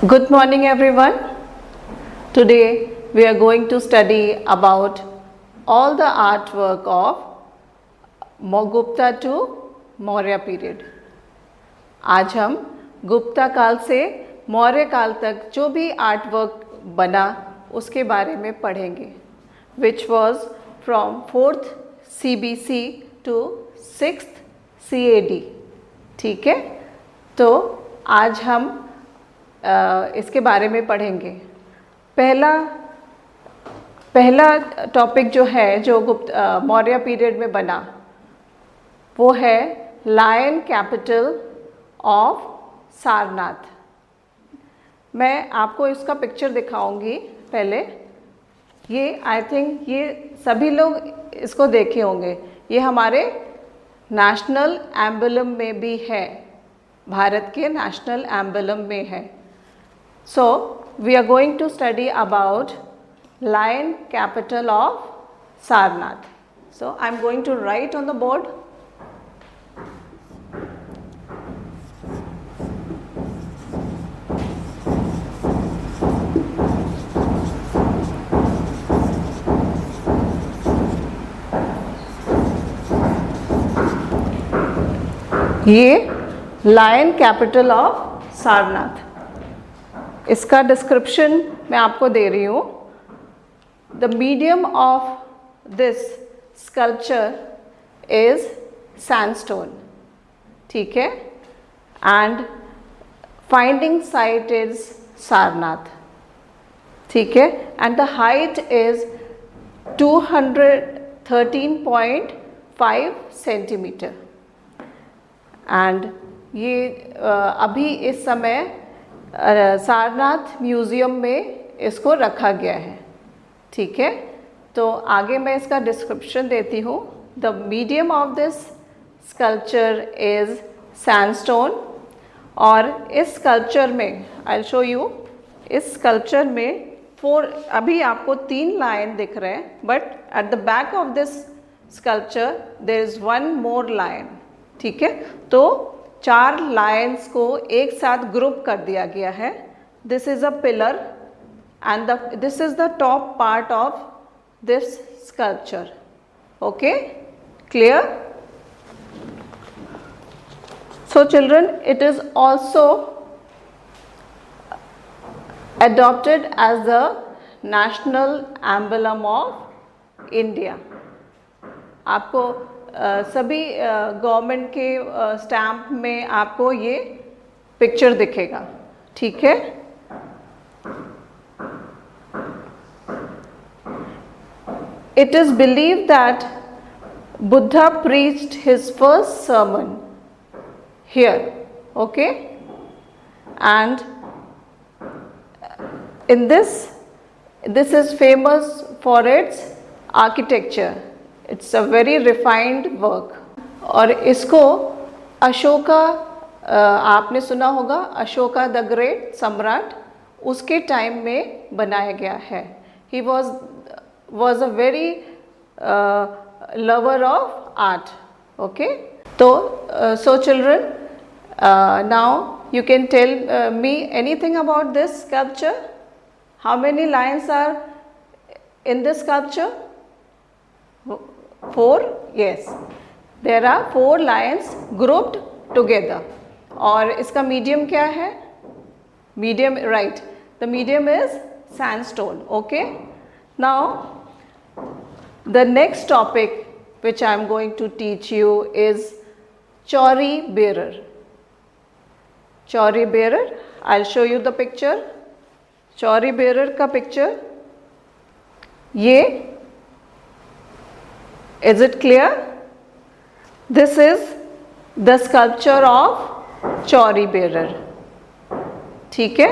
Good morning everyone. Today we are going to study about all the artwork of Gupta to Maurya period. आज हम गुप्ता काल से मौर्य काल तक जो भी आर्टवर्क बना उसके बारे में पढ़ेंगे, which was from 4th CBC to 6th CAD. ठीक है, तो आज हम इसके बारे में पढ़ेंगे। पहला टॉपिक जो है जो मौर्य पीरियड में बना वो है लायन कैपिटल ऑफ सारनाथ। मैं आपको इसका पिक्चर दिखाऊंगी। पहले ये आई थिंक ये सभी लोग इसको देखे होंगे। ये हमारे नेशनल एम्बलम में भी है, भारत के नेशनल एम्बलम में है। So we are going to study about lion capital of Sarnath. So I am going to write on the board. ये लायन कैपिटल ऑफ सारनाथ, इसका डिस्क्रिप्शन मैं आपको दे रही हूँ। The medium of this sculpture is sandstone, ठीक है, and finding site is Sarnath, ठीक है, and the height is 213.5 centimetre. And ये अभी इस समय सारनाथ म्यूज़ियम में इसको रखा गया है, ठीक है। तो आगे मैं इसका डिस्क्रिप्शन देती हूँ। The medium of this sculpture is sandstone, और इस स्कल्पचर में आई शो यू, इस स्कल्पचर में अभी आपको 3 लायन दिख रहे हैं, but at the back of this sculpture there is 1 more lion, ठीक है। तो 4 लायंस को एक साथ ग्रुप कर दिया गया है। This is a pillar and this is the top part of this sculpture. Okay, clear? So children, it is also adopted as the national emblem of India. आपको सभी गवर्नमेंट के स्टैम्प में आपको ये पिक्चर दिखेगा, ठीक है। It is believe that Buddha preached his first sermon here, okay, and in this is famous for its architecture. It's a very refined work, और इसको अशोका, आपने सुना होगा अशोका द ग्रेट सम्राट, उसके टाइम में बनाया गया है। He was a very lover of art, okay. तो so children, now you can tell me anything about this sculpture. How many lions are in this sculpture? 4? Yes, there are 4 lions grouped together. और इसका medium क्या है? Medium, right, the medium is sandstone. Okay, now the next topic which I am going to teach you is Chauri bearer. Chauri bearer, I'll show you the picture. Chauri bearer का picture, ये, is it clear? This is the sculpture of Chauri bearer, ठीक है।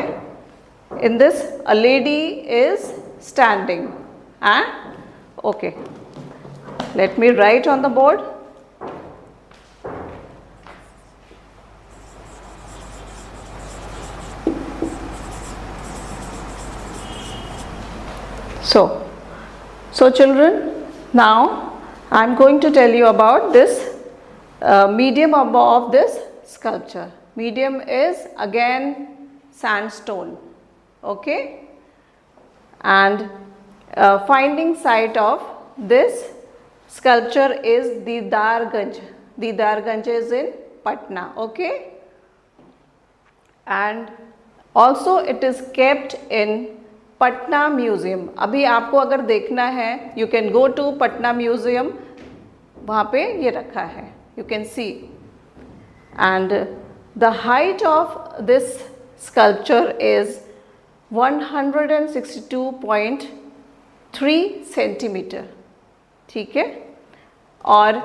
In this a lady is standing, and okay, let me write on the board. So children, now I am going to tell you about this medium of this sculpture. Medium is again sandstone. Okay, and finding site of this sculpture is Didarganj. Didarganj is in Patna. Okay, and also it is kept in Patna Museum. अभी आपको अगर देखना है, you can go to Patna Museum, वहाँ पे ये रखा है, you can see. And the height of this sculpture is 162.3 centimeter. ठीक है, और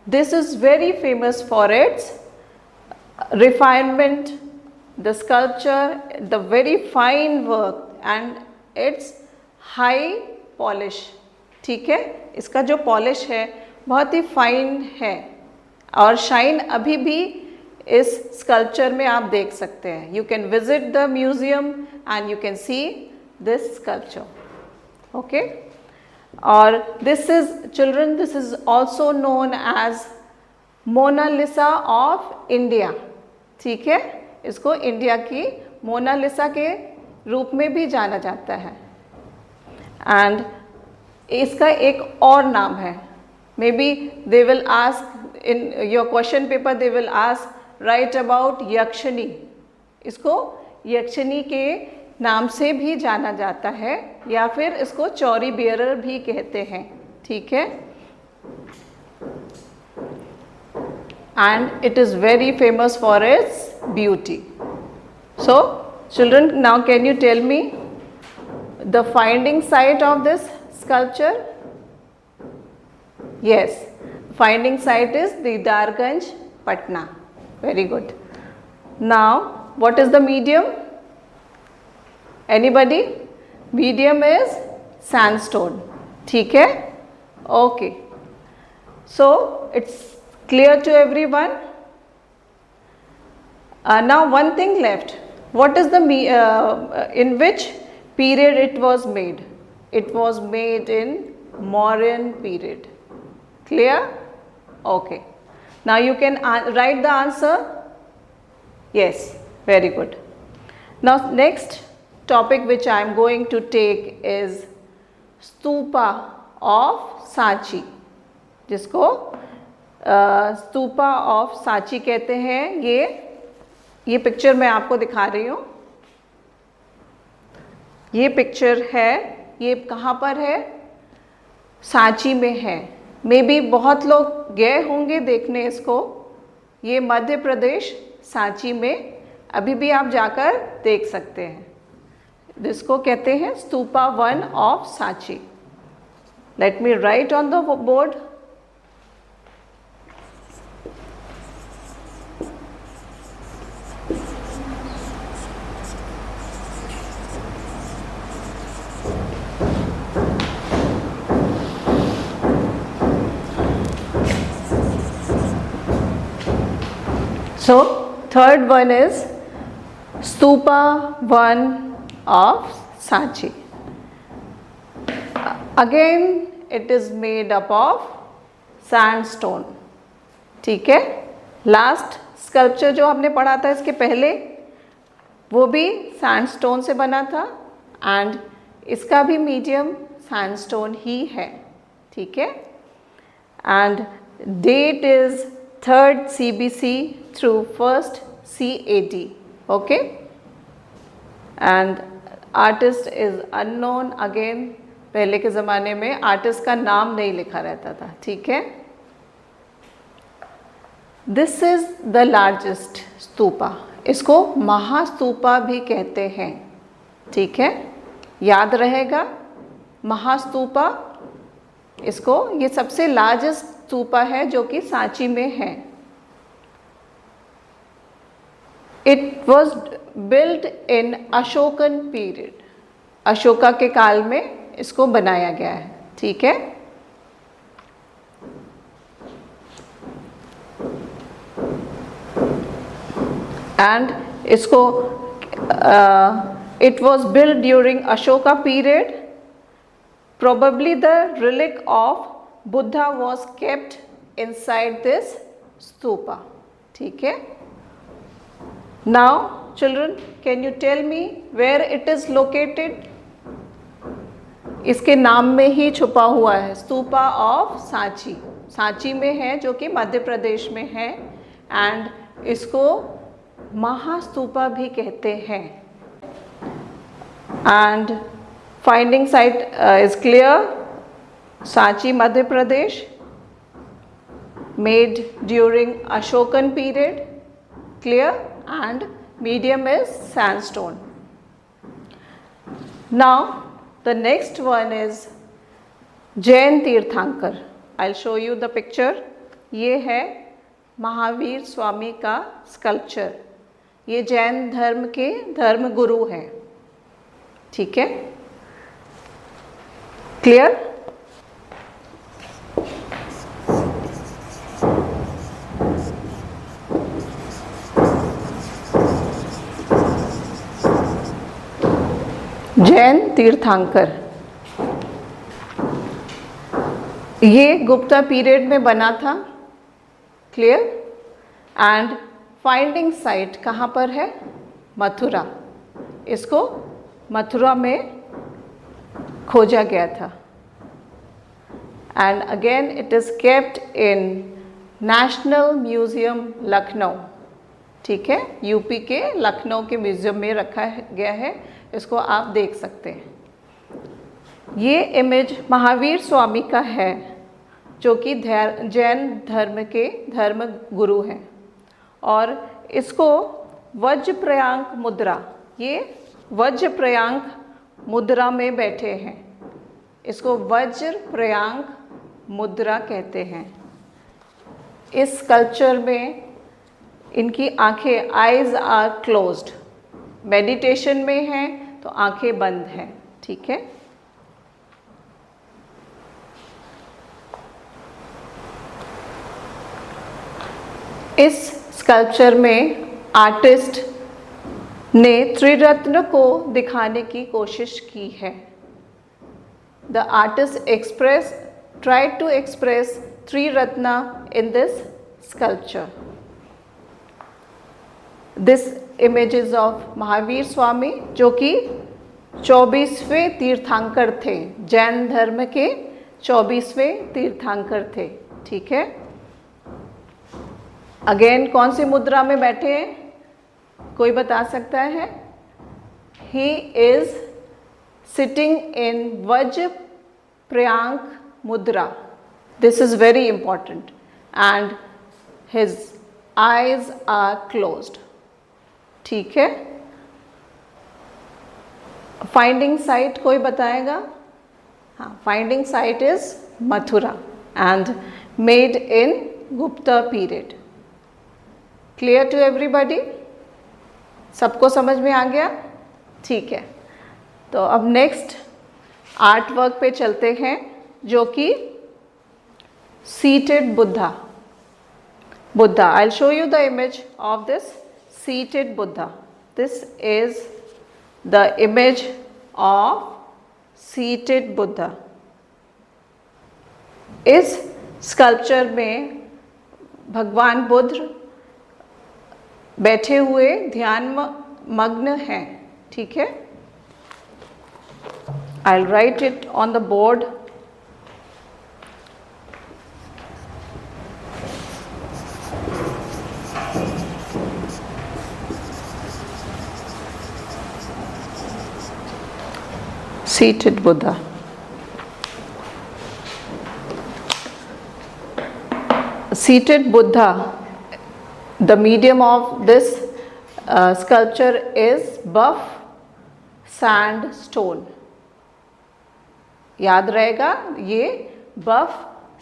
this is very famous for its refinement, the sculpture, the very fine work and its high polish. ठीक है, इसका जो पॉलिश है बहुत ही फाइन है और शाइन अभी भी इस स्कल्पचर में आप देख सकते हैं. You can visit the museum and you can see this sculpture. Okay, और this is children, this is also known as Mona Lisa of India. ठीक है, इसको इंडिया की मोनालिसा के रूप में भी जाना जाता है. एंड इसका एक और नाम है, may be they will ask in your question paper, they will ask right about Yakshini. इसको यक्षिणी के नाम से भी जाना जाता है या फिर इसको चौरी बियरर भी कहते हैं. ठीक है, and it is very famous for its beauty. So children, now can you tell me the finding site of this sculpture? Yes, finding site is Didarganj, Patna. Very good. Now what is the medium? Anybody? Medium is sandstone. ठीक है, okay. So it's clear to everyone. Now one thing left. What is the in which period it was made? It was made in Mauryan period. Clear? Okay. Now you can write the answer. Yes, very good. Now next topic which I am going to take is Stupa of Sanchi, जिसको stupa of Sanchi कहते हैं. ये picture मैं आपको दिखा रही हूँ. ये पिक्चर है, ये कहाँ पर है? सांची में है. मे बी बहुत लोग गए होंगे देखने इसको. ये मध्य प्रदेश सांची में अभी भी आप जाकर देख सकते हैं. जिसको कहते हैं stupa 1 of Sanchi. Late me right on the board. So third one is Stupa 1 of Sanchi. Again it is made up of sandstone. ठीक है, लास्ट स्कल्पचर जो हमने पढ़ा था इसके पहले वो भी सैंडस्टोन से बना था एंड इसका भी मीडियम सैंडस्टोन ही है. ठीक है, and date is 3rd CBC through 1st CAD. Okay, and artist is unknown. Again, पहले के ज़माने में आर्टिस्ट का नाम नहीं लिखा रहता था. ठीक है, this is the largest stupa. इसको महास्तूपा भी कहते हैं. ठीक है, याद रहेगा महास्तूपा. इसको ये सबसे लार्जेस्ट स्तूपा है जो कि सांची में है. It was build in Ashokan period. Ashoka के काल में इसको बनाया गया है. ठीक है, एंड इसको it was build during Ashoka period. Probably the relic of Buddha was kept inside this stupa. ठीक है, Now children, can you tell me where it is located? इसके नाम में ही छुपा हुआ है, स्तूपा ऑफ सांची। सांची में है जो कि मध्य प्रदेश में है, एंड इसको महास्तूपा भी कहते हैं। And finding site is clear, Sanchi Madhya Pradesh, made during Ashokan period, clear, and medium is sandstone. Now the next one is Jain Tirthankar. I'll show you the picture. ये है महावीर स्वामी का स्कल्पचर। ये जैन धर्म के धर्म गुरु हैं, ठीक है, क्लियर? जैन तीर्थंकर, ये गुप्ता पीरियड में बना था, क्लियर? एंड फाइंडिंग साइट कहाँ पर है? मथुरा। इसको मथुरा में खोजा गया था। And again it is kept in national museum Lucknow, ठीक है, यूपी के लखनऊ के म्यूजियम में रखा गया है। इसको आप देख सकते हैं। ये इमेज महावीर स्वामी का है जो कि जैन धर्म के धर्म गुरु हैं, और इसको वज्रप्रयांक मुद्रा, ये वज्रप्रयांक मुद्रा में बैठे हैं, इसको वज्रप्रयांक मुद्रा कहते हैं। इस स्कल्पचर में इनकी आंखें, आइज आर क्लोज्ड, मेडिटेशन में है तो आंखें बंद हैं, ठीक है। इस स्कल्पचर में आर्टिस्ट ने त्रिरत्न को दिखाने की कोशिश की है। The artist tried to express Triratna in this sculpture. This image is of Mahavir Swami जो कि 24वें तीर्थंकर थे, जैन धर्म के 24वें तीर्थंकर थे, ठीक है। अगेन कौन सी मुद्रा में बैठे हैं, कोई बता सकता है? He is sitting in वज्र Prayank mudra. This is very important, and his eyes are closed, ठीक है। फाइंडिंग साइट कोई बताएगा? हाँ, finding site is Mathura and made in Gupta period. Clear to everybody? सबको समझ में आ गया? ठीक है, तो अब नेक्स्ट आर्ट वर्क पे चलते हैं जो कि seated Buddha. I'll show you the image of this seated Buddha. This is the image of seated Buddha. इस स्कल्पचर में भगवान बुद्ध बैठे हुए ध्यान मग्न हैं, ठीक है। I'll write it on the board. Seated Buddha. Seated Buddha, the medium of this sculpture is buff sandstone. याद रहेगा, ये buff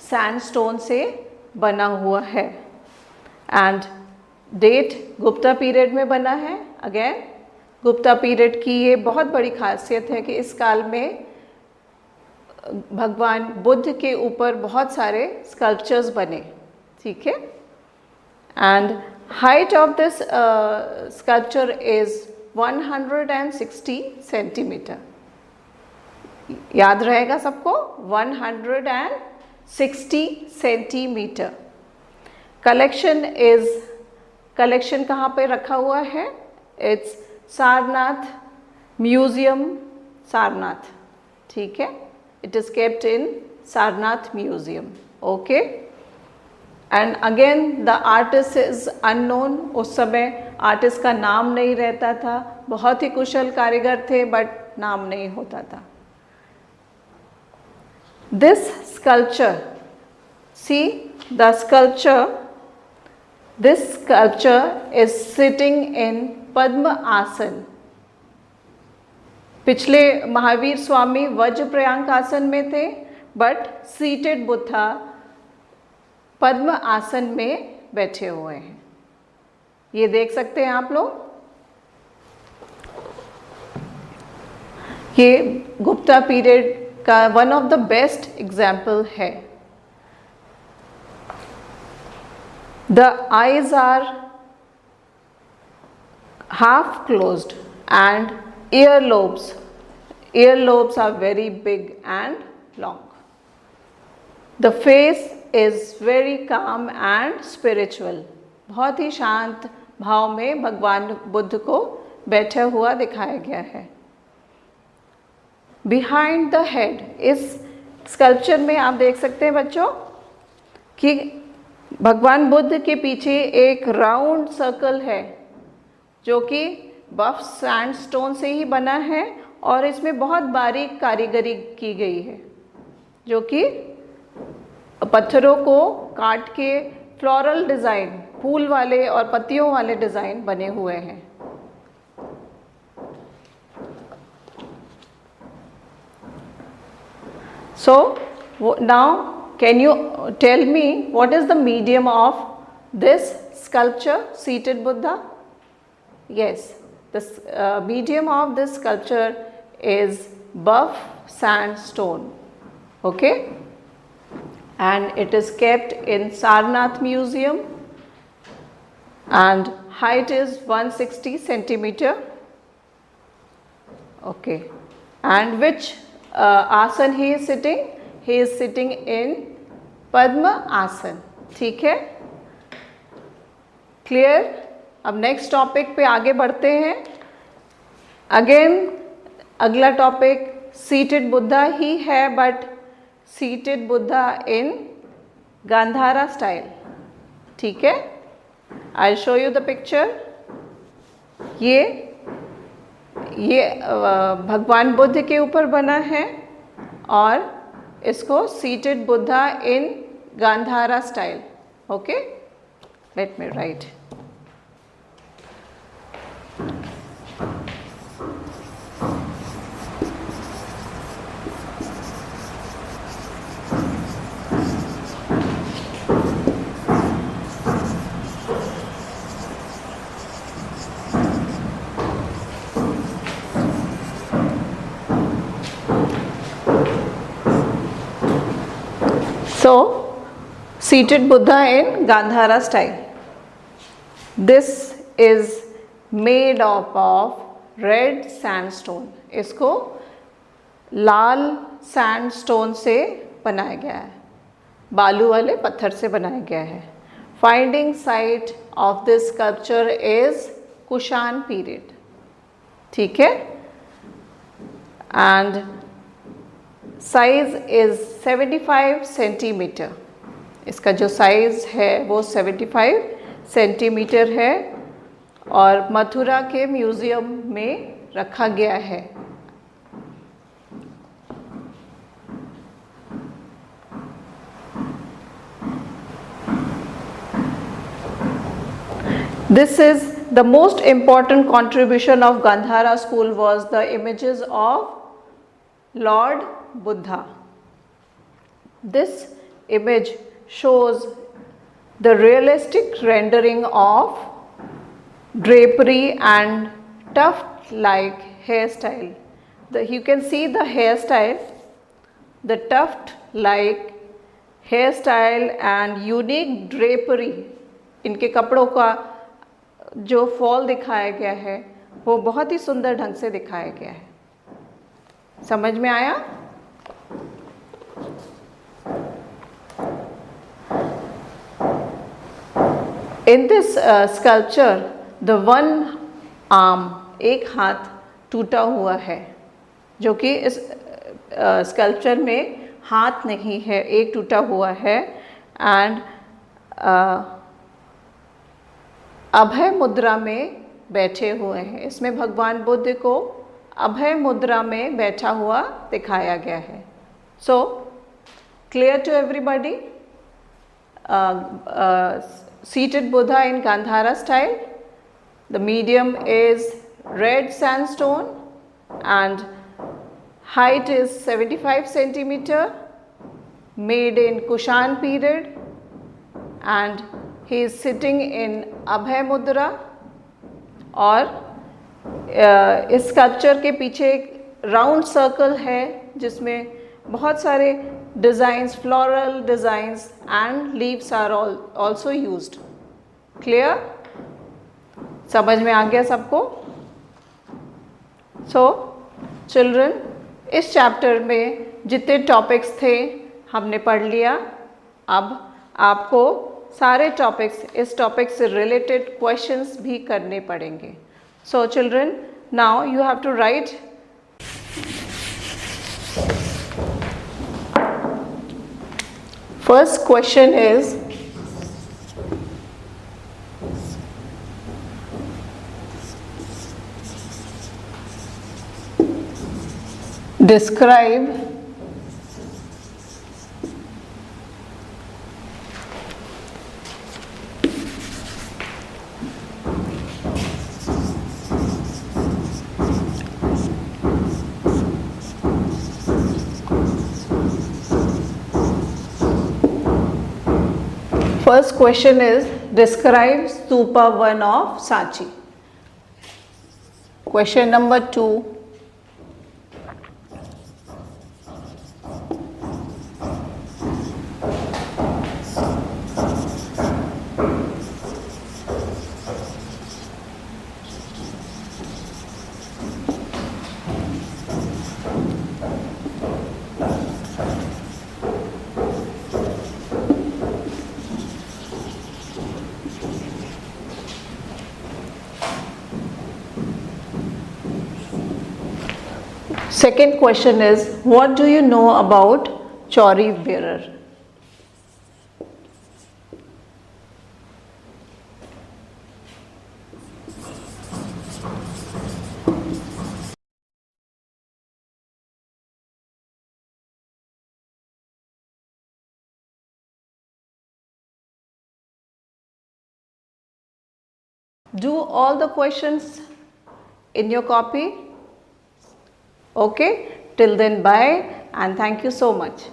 sandstone से बना हुआ है, एंड डेट गुप्ता पीरियड में बना है। अगेन गुप्ता पीरियड की ये बहुत बड़ी खासियत है कि इस काल में भगवान बुद्ध के ऊपर बहुत सारे स्कल्पचर्स बने, ठीक है। And height of this sculpture is 160 centimetre. याद रहेगा सबको, 160 सेंटीमीटर। कलेक्शन इज कलेक्शन कहाँ पे रखा हुआ है? इट्स सारनाथ म्यूजियम, सारनाथ, ठीक है, it is kept in Sarnath museum, okay. And again the artist is unknown, उस समय आर्टिस्ट का नाम नहीं रहता था, बहुत ही कुशल कारीगर थे बट नाम नहीं होता था। This sculpture, see the sculpture, this sculpture is sitting in पद्म आसन। पिछले महावीर स्वामी वज्र प्रयांक आसन में थे, बट सीटेड बुद्धा पद्म आसन में बैठे हुए हैं। ये देख सकते हैं आप लोग, ये गुप्ता पीरियड का one of the best example है। The eyes are half closed and earlobes are very big and long. The face is very calm and spiritual. बहुत ही शांत भाव में भगवान बुद्ध को बैठा हुआ दिखाया गया है। Behind the head, इस स्कल्पचर में आप देख सकते हैं बच्चों कि भगवान बुद्ध के पीछे एक राउंड सर्कल है जो कि बफ सैंडस्टोन से ही बना है और इसमें बहुत बारीक कारीगरी की गई है, जो कि पत्थरों को काट के फ्लोरल डिज़ाइन, फूल वाले और पत्तियों वाले डिज़ाइन बने हुए हैं। So now can you tell me what is the medium of this sculpture, seated Buddha? Yes, the medium of this sculpture is buff sandstone, okay, and it is kept in Sarnath Museum and height is 160 centimeter, okay, and which आसन he is sitting? He is sitting in पद्म आसन, ठीक है, clear. अब next topic पे आगे बढ़ते हैं। Again अगला टॉपिक सीटेड बुद्धा ही है, but seated Buddha in Gandhara style, ठीक है। I show you the picture. ये भगवान बुद्ध के ऊपर बना है और इसको seated Buddha in Gandhara style, okay. Let me write. So, seated Buddha in Gandhara style. This is made up of red sandstone. इसको लाल सैंडस्टोन से बनाया गया है, बालू वाले पत्थर से बनाया गया है। Finding site of this sculpture is Kushan period, ठीक है, and साइज इज 75 सेंटीमीटर। इसका जो साइज है वो 75 सेंटीमीटर है और मथुरा के म्यूजियम में रखा गया है। This is the most important contribution of Gandhara school was the images of Lord Buddha. This image shows the realistic rendering of drapery and tuft-like hairstyle. You can see the hairstyle, the tuft-like hairstyle and unique drapery. इनके कपड़ों का जो fall दिखाया गया है वो बहुत ही सुंदर ढंग से दिखाया गया है। समझ में आया? In this sculpture, the one arm, एक हाथ टूटा हुआ है, जो कि इस स्कल्पचर में हाथ नहीं है, एक टूटा हुआ है। एंड अभय मुद्रा में बैठे हुए हैं। इसमें भगवान बुद्ध को अभय मुद्रा में बैठा हुआ दिखाया गया है। So clear to everybody? Seated Buddha in Gandhara style. The medium is red sandstone and height is 75 centimeter, made in Kushan period, and he is sitting in Abhay Mudra. और इस स्कल्पचर के पीछे एक राउंड सर्कल है जिसमें बहुत सारे designs, floral designs and leaves are also used. Clear? समझ में आ गया सबको? सो चिल्ड्रन, इस चैप्टर में जितने टॉपिक्स थे हमने पढ़ लिया। अब आपको सारे टॉपिक्स, इस टॉपिक से रिलेटेड क्वेश्चंस भी करने पड़ेंगे। So children, now you have to write first question is describe first question is describe Stupa 1 of Sanchi. Question number 2, second question is what do you know about Chauri bearer? Do all the questions in your copy. Okay, till then, bye and thank you so much.